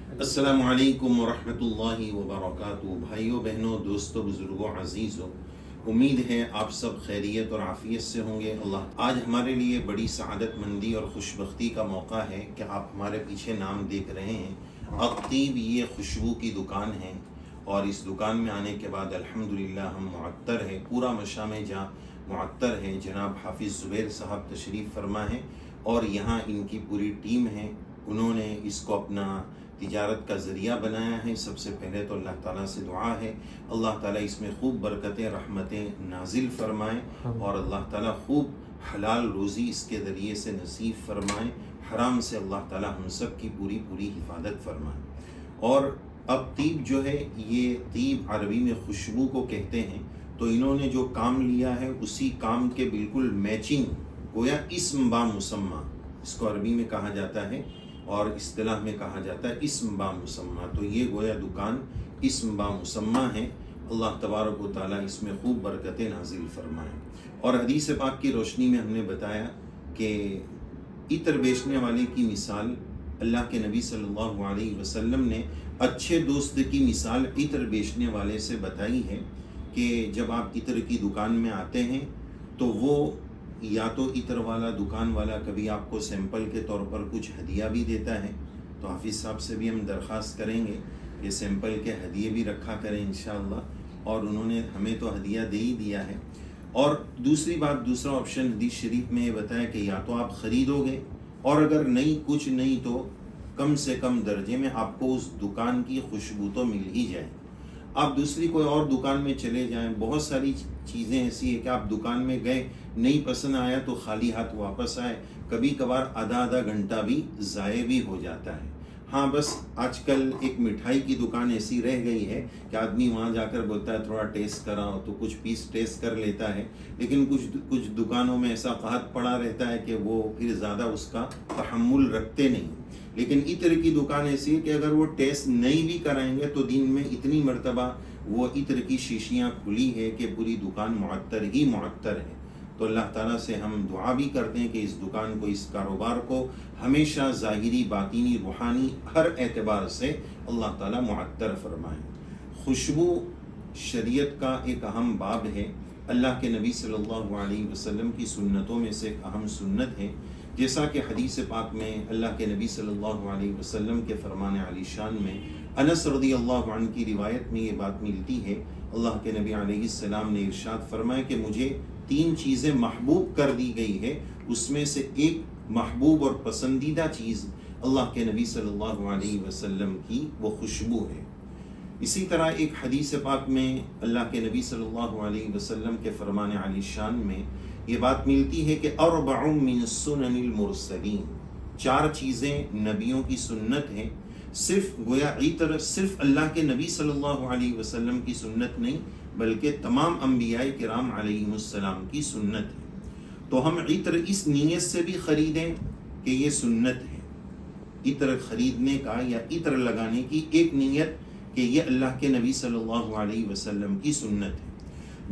السلام علیکم ورحمۃ اللہ وبرکاتہ۔ بھائیوں بہنوں، دوستوں، بزرگوں، عزیزوں، امید ہے آپ سب خیریت اور عافیت سے ہوں گے۔ آج ہمارے لیے بڑی سعادت مندی اور خوشبختی کا موقع ہے کہ آپ ہمارے پیچھے نام دیکھ رہے ہیں۔ الطیب یہ خوشبو کی دکان ہے، اور اس دکان میں آنے کے بعد الحمدللہ ہم معطر ہے، پورا مشام جہاں معطر ہے۔ جناب حافظ زبیر صاحب تشریف فرما ہے، اور یہاں ان کی پوری ٹیم ہے۔ انہوں نے اس کو اپنا تجارت کا ذریعہ بنایا ہے۔ سب سے پہلے تو اللہ تعالیٰ سے دعا ہے اللہ تعالیٰ اس میں خوب برکتیں، رحمتیں نازل فرمائیں، اور اللہ تعالیٰ خوب حلال روزی اس کے ذریعے سے نصیب فرمائیں، حرام سے اللہ تعالیٰ ہم سب کی پوری حفاظت فرمائیں۔ اور اب طیب جو ہے، یہ طیب عربی میں خوشبو کو کہتے ہیں، تو انہوں نے جو کام لیا ہے اسی کام کے بالکل میچنگ، گویا اسم با مسمہ اس کو عربی میں کہا جاتا ہے، اور اصطلاح میں کہا جاتا ہے اسم با مسمہ۔ تو یہ گویا دکان اسم با مسمہ ہے۔ اللہ تبارک و تعالیٰ اس میں خوب برکتیں نازل فرمائیں۔ اور حدیث پاک کی روشنی میں ہم نے بتایا کہ عطر بیچنے والے کی مثال اللہ کے نبی صلی اللہ علیہ وسلم نے اچھے دوست کی مثال عطر بیچنے والے سے بتائی ہے، کہ جب آپ عطر کی دکان میں آتے ہیں تو وہ یا تو عطر والا دکان والا کبھی آپ کو سیمپل کے طور پر کچھ ہدیہ بھی دیتا ہے، تو حافظ صاحب سے بھی ہم درخواست کریں گے کہ سیمپل کے ہدیے بھی رکھا کریں انشاءاللہ، اور انہوں نے ہمیں تو ہدیہ دے ہی دیا ہے۔ اور دوسری بات، دوسرا آپشن حدیث شریف میں یہ بتایا کہ یا تو آپ خریدو گے، اور اگر نہیں کچھ نہیں تو کم سے کم درجے میں آپ کو اس دکان کی خوشبو تو مل ہی جائے۔ آپ دوسری کوئی اور دکان میں چلے جائیں، بہت ساری چیزیں ایسی ہیں کہ آپ دکان میں گئے، نہیں پسند آیا تو خالی ہاتھ واپس آئے، کبھی کبھار آدھا گھنٹہ بھی ضائع بھی ہو جاتا ہے۔ ہاں بس آج کل ایک مٹھائی کی دکان ایسی رہ گئی ہے کہ آدمی وہاں جا کر بولتا ہے تھوڑا ٹیسٹ کراؤ، تو کچھ پیس ٹیسٹ کر لیتا ہے، لیکن کچھ دکانوں میں ایسا قحط پڑا رہتا ہے کہ وہ پھر زیادہ اس کا تحمل رکھتے نہیں۔ لیکن عطر کی دکان ایسی ہے کہ اگر وہ ٹیسٹ نہیں بھی کرائیں گے تو دن میں اتنی مرتبہ وہ عطر کی شیشیاں کھلی ہے کہ پوری دکان معطر ہی معطر ہے۔ تو اللہ تعالیٰ سے ہم دعا بھی کرتے ہیں کہ اس دکان کو، اس کاروبار کو ہمیشہ ظاہری، باطنی، روحانی ہر اعتبار سے اللہ تعالیٰ معطر فرمائیں۔ خوشبو شریعت کا ایک اہم باب ہے۔ اللہ کے نبی صلی اللہ علیہ وسلم کی سنتوں میں سے ایک اہم سنت ہے، جیسا کہ حدیث پاک میں اللہ کے نبی صلی اللہ علیہ وسلم کے فرمان علی شان میں انس رضی اللہ عنہ کی روایت میں یہ بات ملتی ہے۔ اللہ کے نبی علیہ السلام نے ارشاد فرمایا کہ مجھے 3 چیزیں محبوب کر دی گئی ہے، اس میں سے ایک محبوب اور پسندیدہ چیز اللہ کے نبی صلی اللہ علیہ وسلم کی وہ خوشبو ہے۔ اسی طرح ایک حدیث پاک میں اللہ کے نبی صلی اللہ علیہ وسلم کے فرمان علی شان میں یہ بات ملتی ہے کہ اربع من سنن المرسلین، 4 چیزیں نبیوں کی سنت ہیں۔ صرف گویا عطر صرف اللہ کے نبی صلی اللہ علیہ وسلم کی سنت نہیں، بلکہ تمام انبیاء کرام علیہم السلام کی سنت ہے۔ تو ہم عطر اس نیت سے بھی خریدیں کہ یہ سنت ہے۔ عطر خریدنے کا یا عطر لگانے کی ایک نیت کہ یہ اللہ کے نبی صلی اللہ علیہ وسلم کی سنت ہے۔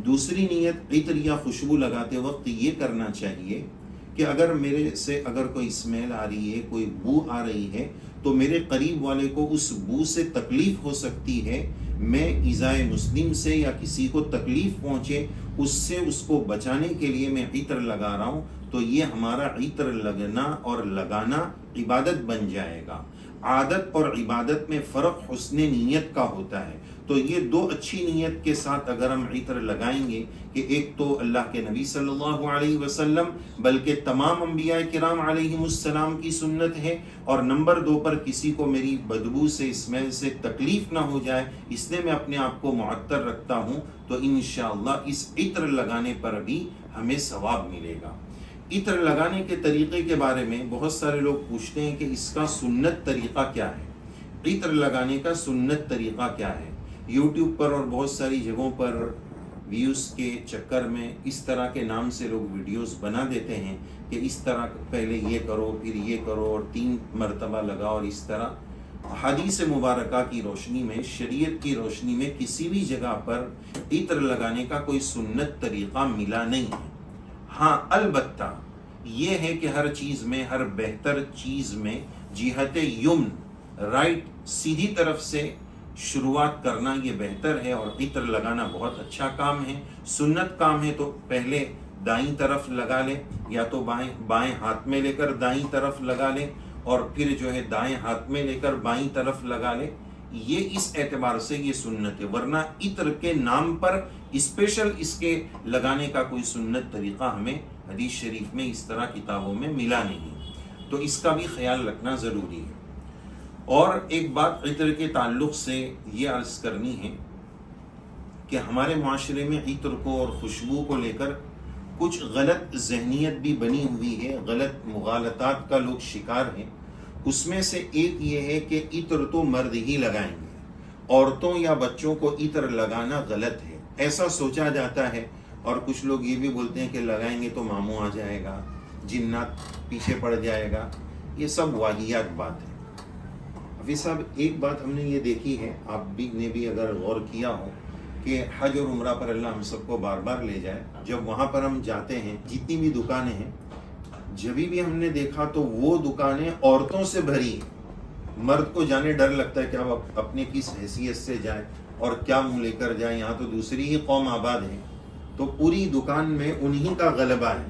دوسری نیت عطر یا خوشبو لگاتے وقت یہ کرنا چاہیے کہ اگر میرے سے اگر کوئی اسمیل آ رہی ہے، کوئی بو آ رہی ہے، تو میرے قریب والے کو اس بو سے تکلیف ہو سکتی ہے، میں ایذائے مسلم سے یا کسی کو تکلیف پہنچے اس سے اس کو بچانے کے لیے میں عطر لگا رہا ہوں، تو یہ ہمارا عطر لگنا اور لگانا عبادت بن جائے گا۔ عادت اور عبادت میں فرق حسن نیت کا ہوتا ہے۔ تو یہ 2 اچھی نیت کے ساتھ اگر ہم عطر لگائیں گے کہ ایک تو اللہ کے نبی صلی اللہ علیہ وسلم بلکہ تمام انبیاء کرام علیہم السلام کی سنت ہے، اور نمبر 2 پر کسی کو میری بدبو سے، اسمیل سے تکلیف نہ ہو جائے، اس لیے میں اپنے آپ کو معطر رکھتا ہوں، تو انشاءاللہ اس عطر لگانے پر بھی ہمیں ثواب ملے گا۔ عطر لگانے کے طریقے کے بارے میں بہت سارے لوگ پوچھتے ہیں کہ اس کا سنت طریقہ کیا ہے، عطر لگانے کا سنت طریقہ کیا ہے۔ یوٹیوب پر اور بہت ساری جگہوں پر ویوز کے چکر میں اس طرح کے نام سے لوگ ویڈیوز بنا دیتے ہیں کہ اس طرح پہلے یہ کرو، پھر یہ کرو، اور 3 مرتبہ لگاؤ، اور اس طرح حدیث مبارکہ کی روشنی میں، شریعت کی روشنی میں کسی بھی جگہ پر عطر لگانے کا کوئی سنت طریقہ ملا نہیں ہے۔ ہاں البتہ یہ ہے کہ ہر چیز میں، ہر بہتر چیز میں جہت یمن رائٹ سیدھی طرف سے شروعات کرنا یہ بہتر ہے، اور عطر لگانا بہت اچھا کام ہے، سنت کام ہے۔ تو پہلے دائیں طرف لگا لے، یا تو بائیں ہاتھ میں لے کر دائیں طرف لگا لے، اور پھر جو ہے دائیں ہاتھ میں لے کر بائیں طرف لگا لے۔ یہ اس اعتبار سے یہ سنت ہے، ورنہ عطر کے نام پر اسپیشل اس کے لگانے کا کوئی سنت طریقہ ہمیں حدیث شریف میں اس طرح کتابوں میں ملا نہیں، تو اس کا بھی خیال رکھنا ضروری ہے۔ اور ایک بات عطر کے تعلق سے یہ عرض کرنی ہے کہ ہمارے معاشرے میں عطر کو اور خوشبو کو لے کر کچھ غلط ذہنیت بھی بنی ہوئی ہے، غلط مغالطات کا لوگ شکار ہیں۔ اس میں سے ایک یہ ہے کہ عطر تو مرد ہی لگائیں گے، عورتوں یا بچوں کو عطر لگانا غلط ہے، ایسا سوچا جاتا ہے۔ اور کچھ لوگ یہ بھی بولتے ہیں کہ لگائیں گے تو ماموں آ جائے گا، جنات پیچھے پڑ جائے گا، یہ سب واہیات بات ہے۔ حفیظ صاحب، ایک بات ہم نے یہ دیکھی ہے، آپ بھی نے بھی اگر غور کیا ہو، کہ حج اور عمرہ پر اللہ ہم سب کو بار بار لے جائے، جب وہاں پر ہم جاتے ہیں، جتنی بھی دکانیں ہیں، جبھی بھی ہم نے دیکھا تو وہ دکانیں عورتوں سے بھری ہیں۔ مرد کو جانے ڈر لگتا ہے کہ اب اپنے کس حیثیت سے جائے اور کیا منہ لے کر جائے، یہاں تو دوسری ہی قوم آباد ہے، تو پوری دکان میں انہی کا غلبہ ہے۔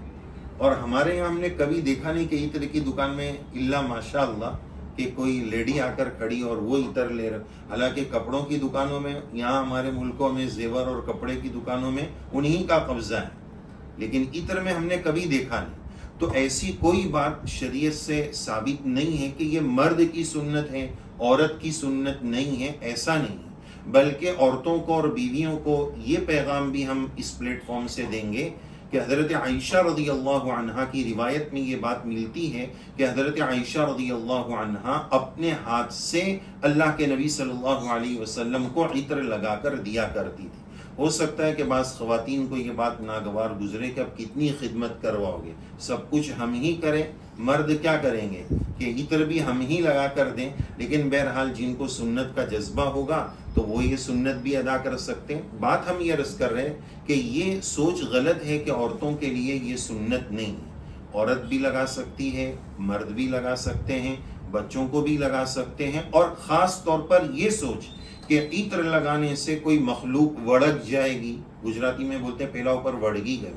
اور ہمارے یہاں ہم نے کبھی دیکھا نہیں کہ عطر کی دکان میں الا ماشاء اللہ کہ کوئی لیڈی آ کر کھڑی اور وہ عطر لے رہا۔ حالانکہ کپڑوں کی دکانوں میں یہاں ہمارے ملکوں میں زیور اور کپڑے کی دکانوں میں انہی کا قبضہ ہے، لیکن عطر میں ہم نے کبھی دیکھا نہیں۔ تو ایسی کوئی بات شریعت سے ثابت نہیں ہے کہ یہ مرد کی سنت ہے، عورت کی سنت نہیں ہے، ایسا نہیں ہے۔ بلکہ عورتوں کو اور بیویوں کو یہ پیغام بھی ہم اس پلیٹ فارم سے دیں گے کہ حضرت عائشہ رضی اللہ عنہا کی روایت میں یہ بات ملتی ہے کہ حضرت عائشہ رضی اللہ عنہا اپنے ہاتھ سے اللہ کے نبی صلی اللہ علیہ وسلم کو عطر لگا کر دیا کرتی تھی۔ ہو سکتا ہے کہ بعض خواتین کو یہ بات ناگوار گزرے کہ اب کتنی خدمت کرواؤ گے، سب کچھ ہم ہی کریں، مرد کیا کریں گے، کہ عطر بھی ہم ہی لگا کر دیں۔ لیکن بہرحال جن کو سنت کا جذبہ ہوگا تو وہ یہ سنت بھی ادا کر سکتے ہیں۔ بات ہم یہ عرض کر رہے ہیں کہ یہ سوچ غلط ہے کہ عورتوں کے لیے یہ سنت نہیں ہے۔ عورت بھی لگا سکتی ہے، مرد بھی لگا سکتے ہیں، بچوں کو بھی لگا سکتے ہیں۔ اور خاص طور پر یہ سوچ کہ عطر لگانے سے کوئی مخلوق وڑک جائے گی، گجراتی میں بولتے ہیں پیلا اوپر وڑگی گئے،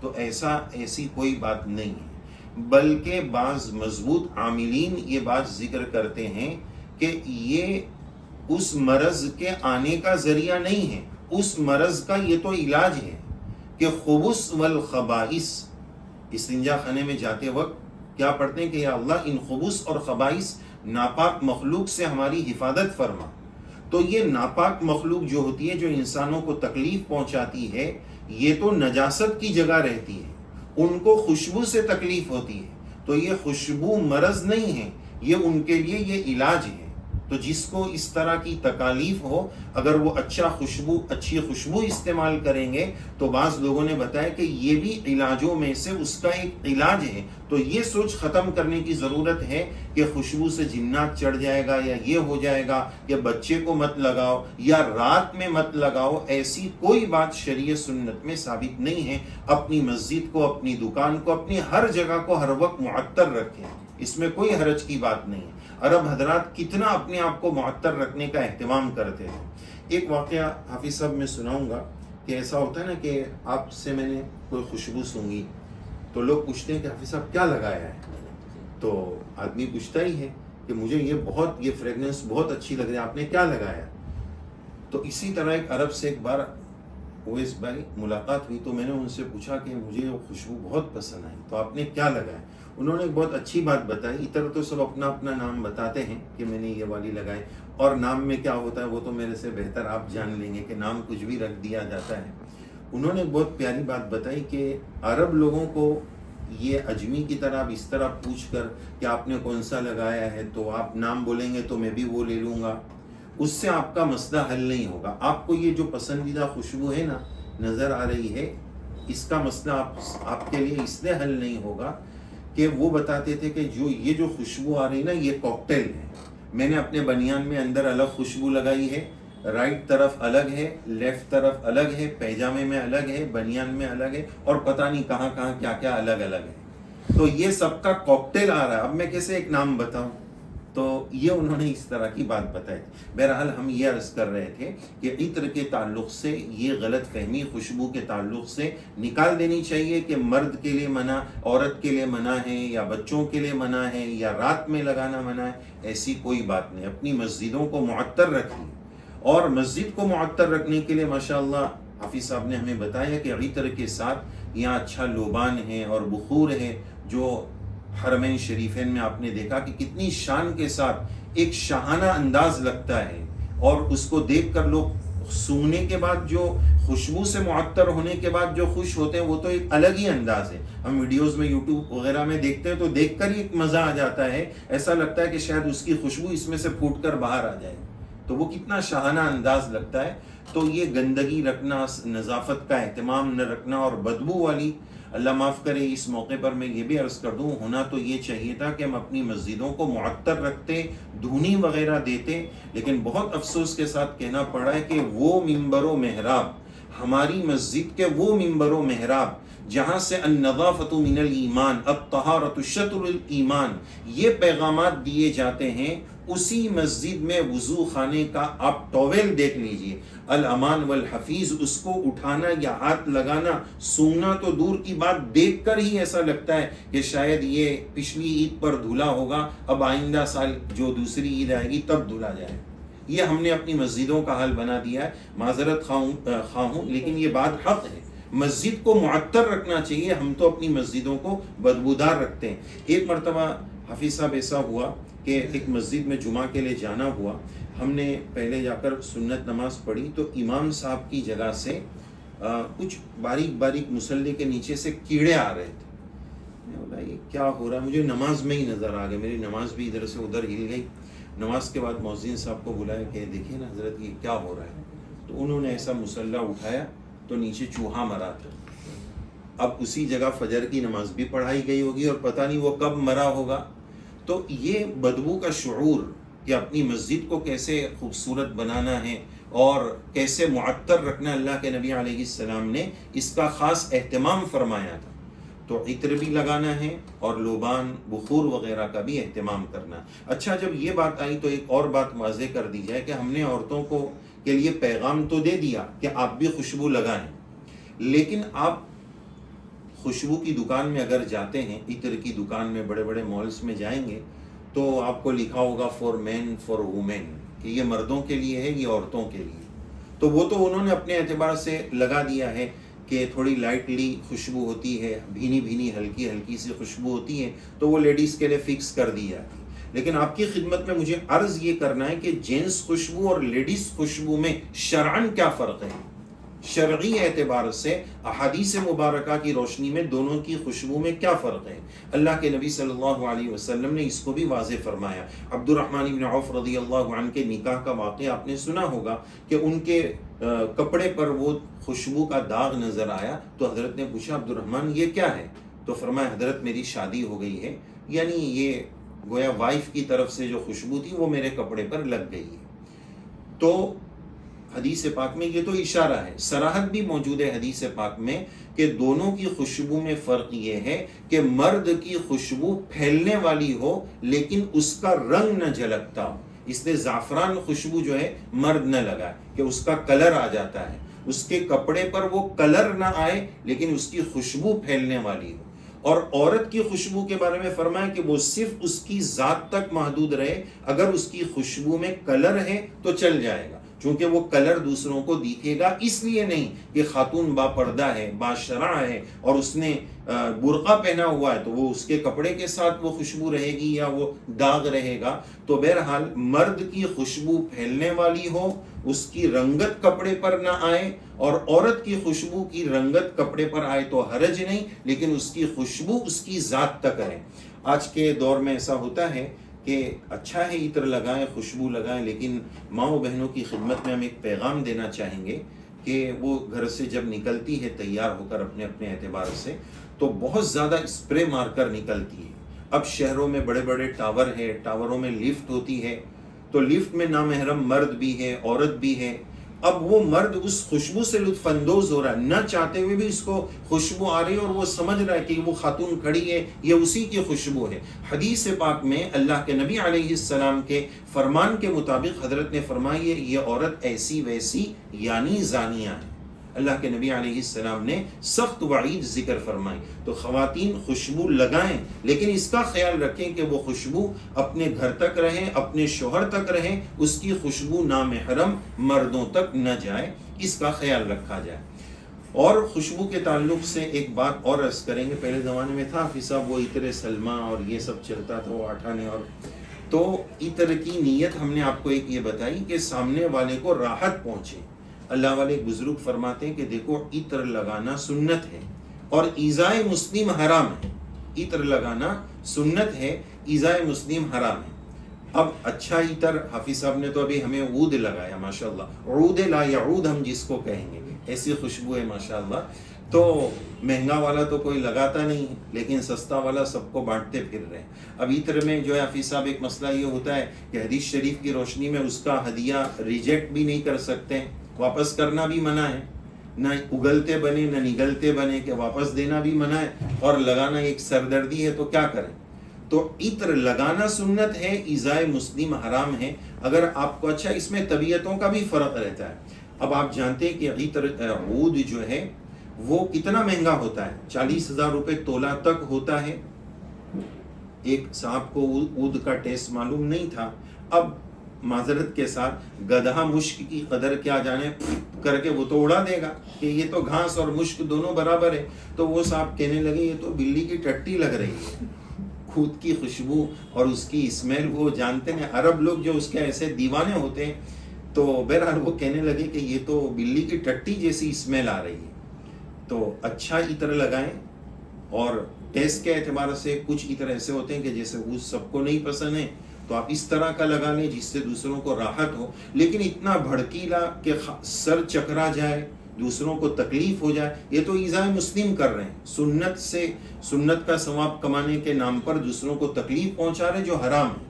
تو ایسی کوئی بات نہیں ہے۔ بلکہ بعض مضبوط عاملین یہ بات ذکر کرتے ہیں کہ یہ اس مرض کے آنے کا ذریعہ نہیں ہے، اس مرض کا یہ تو علاج ہے کہ خبث والخبائث، استنجا خانے میں جاتے وقت کیا پڑھتے ہیں کہ یا اللہ ان خبث اور خبائث ناپاک مخلوق سے ہماری حفاظت فرما۔ تو یہ ناپاک مخلوق جو ہوتی ہے، جو انسانوں کو تکلیف پہنچاتی ہے، یہ تو نجاست کی جگہ رہتی ہے، ان کو خوشبو سے تکلیف ہوتی ہے، تو یہ خوشبو مرض نہیں ہے، یہ ان کے لیے یہ علاج ہے۔ تو جس کو اس طرح کی تکالیف ہو، اگر وہ اچھی خوشبو استعمال کریں گے، تو بعض لوگوں نے بتایا کہ یہ بھی علاجوں میں سے اس کا ایک علاج ہے۔ تو یہ سوچ ختم کرنے کی ضرورت ہے کہ خوشبو سے جنات چڑھ جائے گا، یا یہ ہو جائے گا، یا بچے کو مت لگاؤ، یا رات میں مت لگاؤ، ایسی کوئی بات شریعت سنت میں ثابت نہیں ہے۔ اپنی مسجد کو، اپنی دکان کو، اپنی ہر جگہ کو ہر وقت معطر رکھیں، اس میں کوئی حرج کی بات نہیں ہے۔ عرب حضرات کتنا اپنے آپ کو معطر رکھنے کا اہتمام کرتے ہیں۔ ایک واقعہ حافظ صاحب میں سناؤں گا کہ ایسا ہوتا ہے نا کہ آپ سے میں نے کوئی خوشبو سونگی تو لوگ پوچھتے ہیں کہ حافظ صاحب کیا لگایا ہے، تو آدمی پوچھتا ہی ہے کہ مجھے یہ فریگننس بہت اچھی لگ رہی ہے، آپ نے کیا لگایا؟ تو اسی طرح ایک عرب سے ایک بار اویس بھائی ملاقات ہوئی، تو میں نے ان سے پوچھا کہ مجھے وہ خوشبو بہت پسند آئی، تو آپ نے کیا لگایا؟ انہوں نے ایک بہت اچھی بات بتائی۔ ادھر تو سب اپنا اپنا نام بتاتے ہیں کہ میں نے یہ والی لگائی، اور نام میں کیا ہوتا ہے وہ تو میرے سے بہتر آپ جان لیں گے کہ نام کچھ بھی رکھ دیا جاتا ہے۔ انہوں نے بہت پیاری بات بتائی کہ عرب لوگوں کو یہ اجمی کی طرح اس طرح پوچھ کر کہ آپ نے کون سا لگایا ہے، تو آپ نام بولیں گے تو میں بھی وہ لے لوں گا، اس سے آپ کا مسئلہ حل نہیں ہوگا۔ آپ کو یہ جو پسندیدہ خوشبو ہے نا نظر آ رہی ہے، اس کا مسئلہ آپ کے لیے اس لیے حل نہیں ہوگا کہ وہ بتاتے تھے کہ یہ جو خوشبو آ رہی نا یہ کاکٹیل ہے، میں نے اپنے بنیان میں اندر الگ خوشبو لگائی ہے، رائٹ طرف الگ ہے، لیفٹ طرف الگ ہے، پیجامے میں الگ ہے، بنیان میں الگ ہے، اور پتہ نہیں کہاں کہاں کیا کیا الگ الگ ہے۔ تو یہ سب کا کاکٹیل آ رہا ہے۔ اب میں کیسے ایک نام بتاؤں؟ تو یہ انہوں نے اس طرح کی بات بتائی. بہرحال ہم یہ عرض کر رہے تھے کہ عطر کے تعلق سے یہ غلط فہمی خوشبو کے تعلق سے نکال دینی چاہیے کہ مرد کے لیے منع، عورت کے لیے منع ہے، یا بچوں کے لیے منع ہے، یا رات میں لگانا منع ہے. ایسی کوئی بات نہیں. اپنی مسجدوں کو معطر رکھیے، اور مسجد کو معطر رکھنے کے لیے ماشاءاللہ حافظ صاحب نے ہمیں بتایا کہ عطر کے ساتھ یہاں اچھا لوبان ہے اور بخور ہے، جو حرمین شریفین میں آپ نے دیکھا کہ کتنی شان کے ساتھ ایک شاہانہ انداز لگتا ہے، اور اس کو دیکھ کر لوگ سونگنے کے بعد جو خوشبو سے معطر ہونے کے بعد جو خوش ہوتے ہیں، وہ تو ایک الگ ہی انداز ہے. ہم ویڈیوز میں یوٹیوب وغیرہ میں دیکھتے ہیں تو دیکھ کر ہی ایک مزہ آ جاتا ہے، ایسا لگتا ہے کہ شاید اس کی خوشبو اس میں سے پھوٹ کر باہر آ جائے، تو وہ کتنا شاہانہ انداز لگتا ہے. تو یہ گندگی رکھنا، نظافت کا اہتمام نہ رکھنا، اور بدبو والی، اللہ معاف کرے اس موقع پر میں یہ بھی عرض کر دوں، ہونا تو یہ چاہیے تھا کہ ہم اپنی مسجدوں کو معطر رکھتے، دھونی وغیرہ دیتے، لیکن بہت افسوس کے ساتھ کہنا پڑا ہے کہ وہ منبر و محراب، ہماری مسجد کے وہ منبر و محراب جہاں سے النظافت من الایمان، الطہارۃ شطر الایمان، یہ پیغامات دیے جاتے ہیں، اسی مسجد میں وضو خانے کا آپ ٹاویل دیکھ لیجئے، الامان والحفیظ، اس کو اٹھانا یا ہاتھ لگانا، سونگنا تو دور کی بات، دیکھ کر ہی ایسا لگتا ہے کہ شاید یہ پچھلی عید پر دھلا ہوگا، اب آئندہ سال جو دوسری عید آئے گی تب دھلا جائے. یہ ہم نے اپنی مسجدوں کا حال بنا دیا ہے. معذرت خواہ ہوں، لیکن یہ بات حق ہے. مسجد کو معطر رکھنا چاہیے، ہم تو اپنی مسجدوں کو بدبودار رکھتے ہیں. ایک مرتبہ حفیظ صاحب ایسا ہوا کہ ایک مسجد میں جمعہ کے لیے جانا ہوا، ہم نے پہلے جا کر سنت نماز پڑھی تو امام صاحب کی جگہ سے کچھ باریک باریک مصلی کے نیچے سے کیڑے آ رہے تھے. میں بولا یہ کیا ہو رہا ہے، مجھے نماز میں ہی نظر آ گئے، میری نماز بھی ادھر سے ادھر ہل گئی. نماز کے بعد مؤذن صاحب کو بلایا کہ دیکھیں نا حضرت یہ کیا ہو رہا ہے. تو انہوں نے ایسا مسلح اٹھایا تو نیچے چوہا مرا تھا. اب اسی جگہ فجر کی نماز بھی پڑھائی گئی ہوگی اور پتہ نہیں وہ کب مرا ہوگا. تو یہ بدبو کا شعور کہ اپنی مسجد کو کیسے خوبصورت بنانا ہے اور کیسے معطر رکھنا، اللہ کے نبی علیہ السلام نے اس کا خاص اہتمام فرمایا تھا. تو عطر بھی لگانا ہے اور لوبان، بخور وغیرہ کا بھی اہتمام کرنا. اچھا، جب یہ بات آئی تو ایک اور بات واضح کر دی جائے کہ ہم نے عورتوں کو کے لیے پیغام تو دے دیا کہ آپ بھی خوشبو لگائیں، لیکن آپ خوشبو کی دکان میں اگر جاتے ہیں، عطر کی دکان میں، بڑے بڑے مالز میں جائیں گے تو آپ کو لکھا ہوگا فار مین فار وومین، کہ یہ مردوں کے لیے ہے، یہ عورتوں کے لیے. تو وہ تو انہوں نے اپنے اعتبار سے لگا دیا ہے کہ تھوڑی لائٹلی خوشبو ہوتی ہے، بھینی بھینی ہلکی ہلکی سی خوشبو ہوتی ہے، تو وہ لیڈیز کے لیے فکس کر دی جاتی. لیکن آپ کی خدمت میں مجھے عرض یہ کرنا ہے کہ جینس خوشبو اور لیڈیز خوشبو میں شرعاً کیا فرق ہے. شرعی اعتبار سے احادیث مبارکہ کی روشنی میں دونوں کی خوشبو میں کیا فرق ہے. اللہ کے نبی صلی اللہ علیہ وسلم نے اس کو بھی واضح فرمایا. عبد الرحمن بن عوف رضی اللہ عنہ کے نکاح کا واقعہ آپ نے سنا ہوگا کہ ان کے کپڑے پر وہ خوشبو کا داغ نظر آیا تو حضرت نے پوچھا عبد الرحمن یہ کیا ہے؟ تو فرمایا حضرت میری شادی ہو گئی ہے، یعنی یہ گویا وائف کی طرف سے جو خوشبو تھی وہ میرے کپڑے پر لگ گئی ہے. تو حدیث پاک میں یہ تو اشارہ ہے، صراحت بھی موجود ہے حدیث پاک میں کہ دونوں کی خوشبو میں فرق یہ ہے کہ مرد کی خوشبو پھیلنے والی ہو لیکن اس کا رنگ نہ جھلکتا ہو. اس نے زعفران خوشبو جو ہے مرد نہ لگائے کہ اس کا کلر آ جاتا ہے، اس کے کپڑے پر وہ کلر نہ آئے لیکن اس کی خوشبو پھیلنے والی ہو. اور عورت کی خوشبو کے بارے میں فرمایا کہ وہ صرف اس کی ذات تک محدود رہے، اگر اس کی خوشبو میں کلر ہے تو چل جائے گا، چونکہ وہ کلر دوسروں کو دکھے گا. اس لیے نہیں کہ خاتون با پردہ ہے، با شرع ہے اور اس نے برقع پہنا ہوا ہے تو وہ اس کے کپڑے کے ساتھ وہ خوشبو رہے گی یا وہ داغ رہے گا. تو بہرحال مرد کی خوشبو پھیلنے والی ہو، اس کی رنگت کپڑے پر نہ آئے، اور عورت کی خوشبو کی رنگت کپڑے پر آئے تو حرج نہیں، لیکن اس کی خوشبو اس کی ذات تک رہے. آج کے دور میں ایسا ہوتا ہے کہ اچھا ہے عطر لگائیں، خوشبو لگائیں، لیکن ماں و بہنوں کی خدمت میں ہم ایک پیغام دینا چاہیں گے کہ وہ گھر سے جب نکلتی ہے تیار ہو کر اپنے اپنے اعتبار سے تو بہت زیادہ اسپرے مار کر نکلتی ہے. اب شہروں میں بڑے بڑے ٹاور ہے، ٹاوروں میں لفٹ ہوتی ہے، تو لفٹ میں نامحرم مرد بھی ہے، عورت بھی ہے. اب وہ مرد اس خوشبو سے لطف اندوز ہو رہا ہے، نہ چاہتے ہوئے بھی اس کو خوشبو آ رہی ہے اور وہ سمجھ رہا ہے کہ وہ خاتون کھڑی ہے، یہ اسی کی خوشبو ہے۔ حدیث پاک میں اللہ کے نبی علیہ السلام کے فرمان کے مطابق حضرت نے فرمایا یہ عورت ایسی ویسی یعنی زانیہ ہے۔ اللہ کے نبی علیہ السلام نے سخت وعید ذکر فرمائی۔ تو خواتین خوشبو لگائیں، لیکن اس کا خیال رکھیں کہ وہ خوشبو اپنے گھر تک رہے، اپنے شوہر تک رہے، اس کی خوشبو نامحرم مردوں تک نہ جائے، اس کا خیال رکھا جائے۔ اور خوشبو کے تعلق سے ایک بات اور عرض کریں گے، پہلے زمانے میں تھا حافظ صاحب وہ عطر سلمہ اور یہ سب چلتا تھا، وہ آٹھانے، اور تو عطر کی نیت ہم نے آپ کو ایک یہ بتائی کہ سامنے والے کو راحت پہنچے۔ اللہ والے بزرگ فرماتے ہیں کہ دیکھو عطر لگانا سنت ہے اور ایذائے مسلم حرام ہے۔ عطر لگانا سنت ہے، ایذائے مسلم حرام ہے۔ اب اچھا عطر حافظ صاحب نے تو ابھی ہمیں عود لگایا ماشاءاللہ، عود لا یعود ہم جس کو کہیں گے، ایسی خوشبو ہے ماشاءاللہ۔ تو مہنگا والا تو کوئی لگاتا نہیں ہے، لیکن سستا والا سب کو بانٹتے پھر رہے۔ اب عطر میں جو ہے حافظ صاحب ایک مسئلہ یہ ہوتا ہے کہ حدیث شریف کی روشنی میں اس کا ہدیہ ریجیکٹ بھی نہیں کر سکتے، واپس کرنا بھی منع ہے، نہ اگلتے بنے نہ نگلتے بنے کہ واپس دینا بھی منع ہے، اور لگانا ایک سردردی ہے تو کیا کریں۔ تو عطر لگانا سنت ہے، ایذائے مسلم حرام ہے۔ اگر آپ کو اچھا اس میں طبیعتوں کا بھی فرق رہتا ہے۔ اب آپ جانتے ہیں کہ عطر عود جو ہے وہ کتنا مہنگا ہوتا ہے، 40,000 روپے تولہ تک ہوتا ہے۔ ایک صاحب کو عود کا ٹیسٹ معلوم نہیں تھا، اب معذرت کے ساتھ گدھا مشک کی قدر کیا جانے کر کے وہ تو اڑا دے گا کہ یہ تو گھاس اور مشک دونوں برابر ہے۔ تو وہ صاحب کہنے لگے یہ تو بلی کی ٹٹی لگ رہی ہے، خود کی خوشبو اور اس کی اسمیل وہ جانتے ہیں۔ عرب لوگ جو اس کے ایسے دیوانے ہوتے ہیں، تو بہرحال وہ کہنے لگے کہ یہ تو بلی کی ٹٹی جیسی اسمیل آ رہی ہے۔ تو اچھا عطر لگائیں، اور ٹیسٹ کے اعتبار سے کچھ عطر ایسے ہوتے ہیں کہ جیسے وہ سب کو نہیں پسند ہے، تو آپ اس طرح کا لگا لیں جس سے دوسروں کو راحت ہو، لیکن اتنا بھڑکیلا کہ سر چکرا جائے، دوسروں کو تکلیف ہو جائے، یہ تو ایذائے مسلم کر رہے ہیں۔ سنت سے، سنت کا ثواب کمانے کے نام پر دوسروں کو تکلیف پہنچا رہے جو حرام ہے،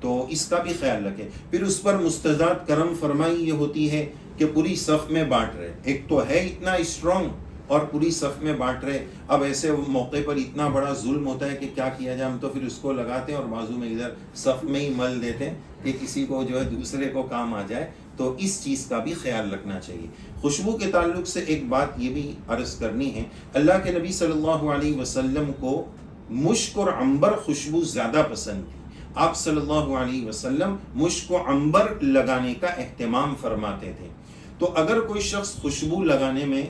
تو اس کا بھی خیال رکھیں۔ پھر اس پر مستضاد کرم فرمائی یہ ہوتی ہے کہ پوری صف میں بانٹ رہے، ایک تو ہے اتنا اسٹرانگ اور پوری صف میں بانٹ رہے۔ اب ایسے موقع پر اتنا بڑا ظلم ہوتا ہے کہ کیا کیا جائے، ہم تو پھر اس کو لگاتے ہیں اور بازو میں ادھر صف میں ہی مل دیتے ہیں کہ کسی کو جو ہے دوسرے کو کام آ جائے۔ تو اس چیز کا بھی خیال رکھنا چاہیے۔ خوشبو کے تعلق سے ایک بات یہ بھی عرض کرنی ہے، اللہ کے نبی صلی اللہ علیہ وسلم کو مشک اور عنبر خوشبو زیادہ پسند تھی۔ آپ صلی اللہ علیہ وسلم مشک و عنبر لگانے کا اہتمام فرماتے تھے۔ تو اگر کوئی شخص خوشبو لگانے میں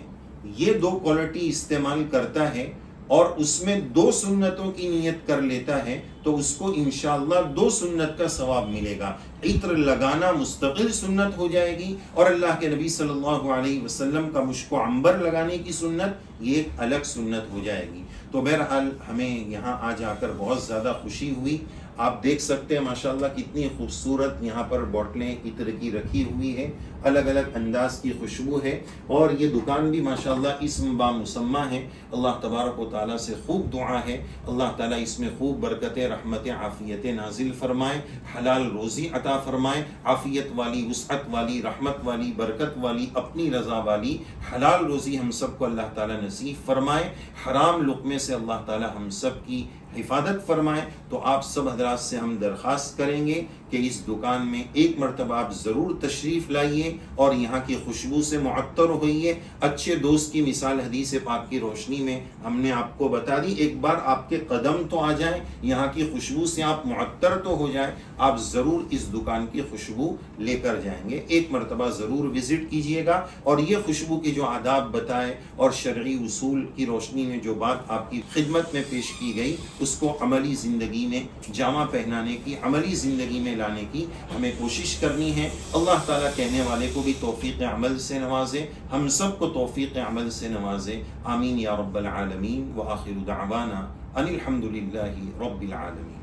یہ دو کوالٹی استعمال کرتا ہے اور اس میں 2 سنتوں کی نیت کر لیتا ہے تو اس کو انشاءاللہ 2 سنت کا ثواب ملے گا۔ عطر لگانا مستقل سنت ہو جائے گی، اور اللہ کے نبی صلی اللہ علیہ وسلم کا مشک و عنبر لگانے کی سنت یہ ایک الگ سنت ہو جائے گی۔ تو بہرحال ہمیں یہاں آج آ کر بہت زیادہ خوشی ہوئی۔ آپ دیکھ سکتے ہیں ماشاءاللہ کتنی خوبصورت یہاں پر بوٹلیں عطر کی رکھی ہوئی ہے، الگ الگ انداز کی خوشبو ہے، اور یہ دکان بھی ماشاءاللہ اسم با مسمہ ہے۔ اللہ تبارک و تعالیٰ سے خوب دعا ہے اللہ تعالیٰ اس میں خوب برکتیں، رحمتیں، عافیتیں نازل فرمائے، حلال روزی عطا فرمائے، عافیت والی، وسعت والی، رحمت والی، برکت والی، اپنی رضا والی حلال روزی ہم سب کو اللہ تعالیٰ نصیب فرمائے، حرام لقمے سے اللہ تعالیٰ ہم سب کی حفاظت فرمائے۔ تو آپ سب حضرات سے ہم درخواست کریں گے کہ اس دکان میں ایک مرتبہ آپ ضرور تشریف لائیے اور یہاں کی خوشبو سے معطر ہوئیے۔ اچھے دوست کی مثال حدیث پاک کی روشنی میں ہم نے آپ کو بتا دی، ایک بار آپ کے قدم تو آ جائیں، یہاں کی خوشبو سے آپ معطر تو ہو جائیں، آپ ضرور اس دکان کی خوشبو لے کر جائیں گے۔ ایک مرتبہ ضرور وزٹ کیجئے گا، اور یہ خوشبو کے جو آداب بتائے اور شرعی اصول کی روشنی میں جو بات آپ کی خدمت میں پیش کی گئی، اس کو عملی زندگی میں جامہ پہنانے کی، عملی زندگی میں لانے کی ہمیں کوشش کرنی ہے۔ اللہ تعالیٰ کہنے والے کو بھی توفیق عمل سے نوازے، ہم سب کو توفیق عمل سے نوازے، آمین یا رب العالمین۔ وآخر دعوانا ان الحمد للہ رب العالمین۔